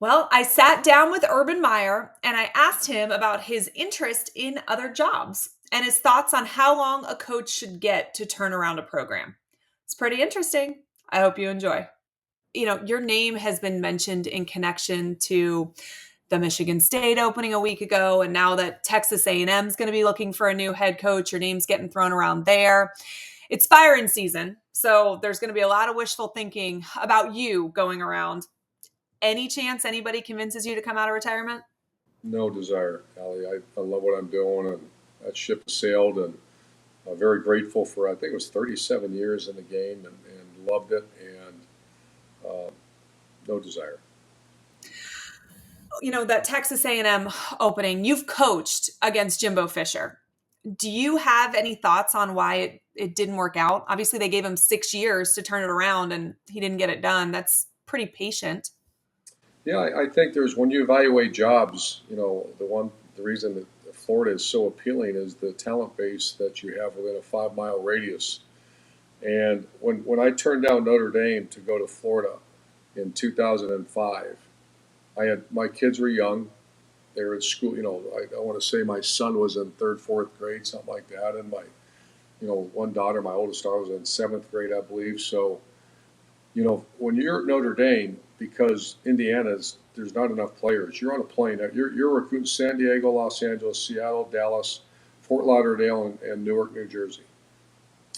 Well, I sat down with Urban Meyer and I asked him about his interest in other jobs and his thoughts on how long a coach should get to turn around a program. It's pretty interesting. I hope you enjoy. Your name has been mentioned in connection to the Michigan State opening a week ago, and now that Texas A&M is going to be looking for a new head coach, your name's getting thrown around there. It's firing season, so there's going to be a lot of wishful thinking about you going around. Any chance anybody convinces you to come out of retirement? No desire, Allie. I love what I'm doing, and that ship has sailed, and I'm very grateful for. I think it was 37 years in the game, and loved it, and no desire. That Texas A&M opening, you've coached against Jimbo Fisher. Do you have any thoughts on why it didn't work out? Obviously, they gave him 6 years to turn it around, and he didn't get it done. That's pretty patient. Yeah, I think there's when you evaluate jobs, the reason that Florida is so appealing is the talent base that you have within a 5 mile radius. And when I turned down Notre Dame to go to Florida in 2005, I had my kids were young. They were at school. I want to say my son was in third, fourth grade, something like that, and my one daughter, my oldest daughter, was in seventh grade, I believe. So when you're at Notre Dame, because Indiana's there's not enough players, you're on a plane. You're recruiting San Diego, Los Angeles, Seattle, Dallas, Fort Lauderdale, and Newark, New Jersey.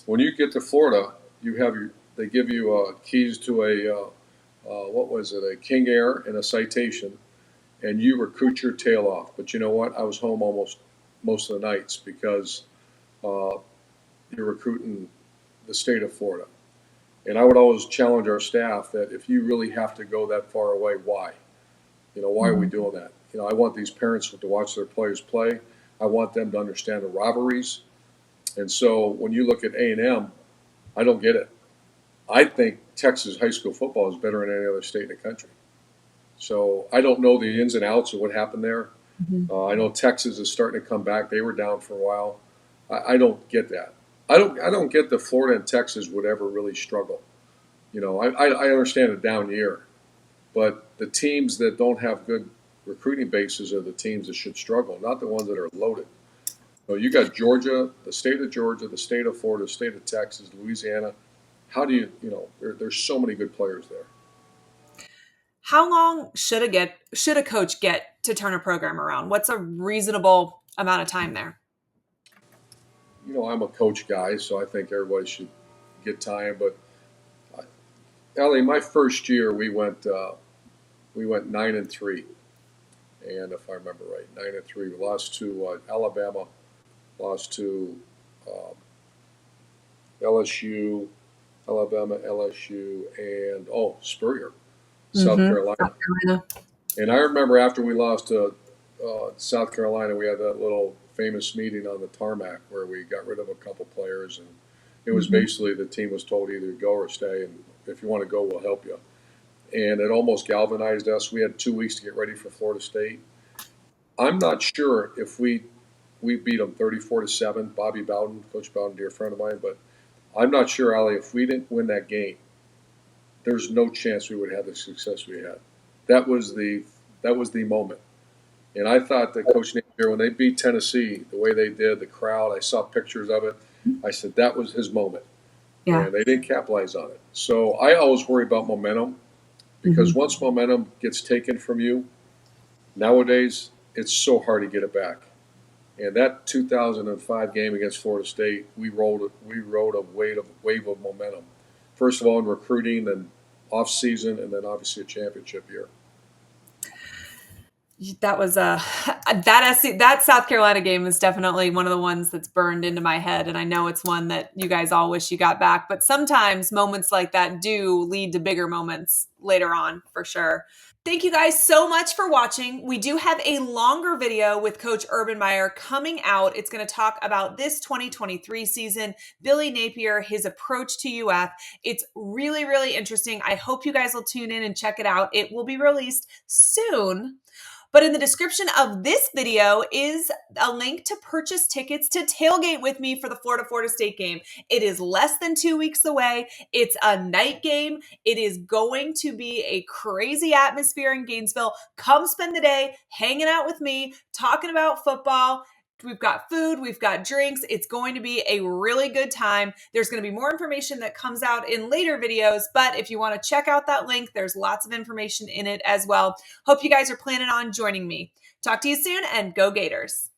When you get to Florida, they give you keys to what was it, a King Air and a Citation, and you recruit your tail off. But you know what? I was home almost most of the nights because uh, you're recruiting the state of Florida. And I would always challenge our staff that if you really have to go that far away, why? Why are we doing that? I want these parents to watch their players play. I want them to understand the rivalries. And so when you look at A&M, I don't get it. I think Texas high school football is better than any other state in the country. So I don't know the ins and outs of what happened there. I know Texas is starting to come back. They were down for a while. I don't get that. I don't get that Florida and Texas would ever really struggle. I understand a down year, but the teams that don't have good recruiting bases are the teams that should struggle, not the ones that are loaded. So you got Georgia, the state of Georgia, the state of Florida, the state of Texas, Louisiana. How do there's so many good players there. How long should a coach get to turn a program around? What's a reasonable amount of time there? I'm a coach guy, so I think everybody should get time. But Ellie, my first year we went 9-3, and if I remember right, 9-3. We lost to Alabama, lost to um, LSU, Alabama, LSU, and Spurrier, South Carolina. South Carolina. And I remember after we lost to South Carolina, we had that little famous meeting on the tarmac where we got rid of a couple players, and it was basically the team was told either go or stay, and if you want to go, we'll help you. And it almost galvanized us. We had 2 weeks to get ready for Florida State. I'm not sure if we beat them 34-7. Bobby Bowden, Coach Bowden, dear friend of mine, but I'm not sure, Ali, if we didn't win that game, there's no chance we would have the success we had. That was the moment. And I thought that Coach Napier, when they beat Tennessee, the way they did, the crowd, I saw pictures of it. I said that was his moment. Yeah. And they didn't capitalize on it. So I always worry about momentum because once momentum gets taken from you, nowadays it's so hard to get it back. And that 2005 game against Florida State, we rode a wave of momentum. First of all, in recruiting, then off season, and then obviously a championship year. That was that South Carolina game is definitely one of the ones that's burned into my head, and I know it's one that you guys all wish you got back. But sometimes moments like that do lead to bigger moments later on, for sure. Thank you guys so much for watching. We do have a longer video with Coach Urban Meyer coming out. It's going to talk about this 2023 season, Billy Napier, his approach to UF. It's really, really interesting. I hope you guys will tune in and check it out. It will be released soon. But in the description of this video is a link to purchase tickets to tailgate with me for the Florida State game. It is less than 2 weeks away. It's a night game. It is going to be a crazy atmosphere in Gainesville. Come spend the day hanging out with me, talking about football. We've got food, we've got drinks. It's going to be a really good time. There's going to be more information that comes out in later videos, but if you want to check out that link, there's lots of information in it as well. Hope you guys are planning on joining me. Talk to you soon, and go Gators.